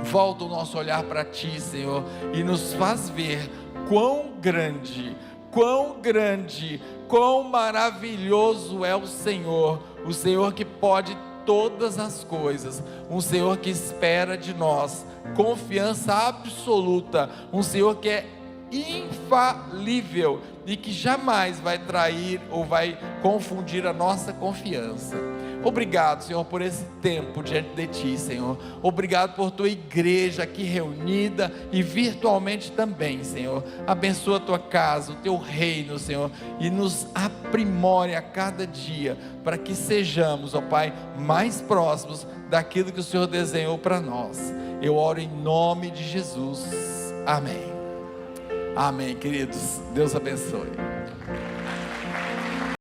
Speaker 1: Volta o nosso olhar para Ti, Senhor, e nos faz ver quão grande, quão maravilhoso é o Senhor que pode todas as coisas, um Senhor que espera de nós confiança absoluta, um Senhor que é infalível e que jamais vai trair ou vai confundir a nossa confiança. Obrigado, Senhor, por esse tempo diante de Ti, Senhor. Obrigado por Tua igreja aqui reunida e virtualmente também, Senhor. Abençoa a Tua casa, o Teu reino, Senhor, e nos aprimore a cada dia, para que sejamos, ó Pai, mais próximos daquilo que o Senhor desenhou para nós. Eu oro em nome de Jesus. Amém. Amém, queridos. Deus abençoe.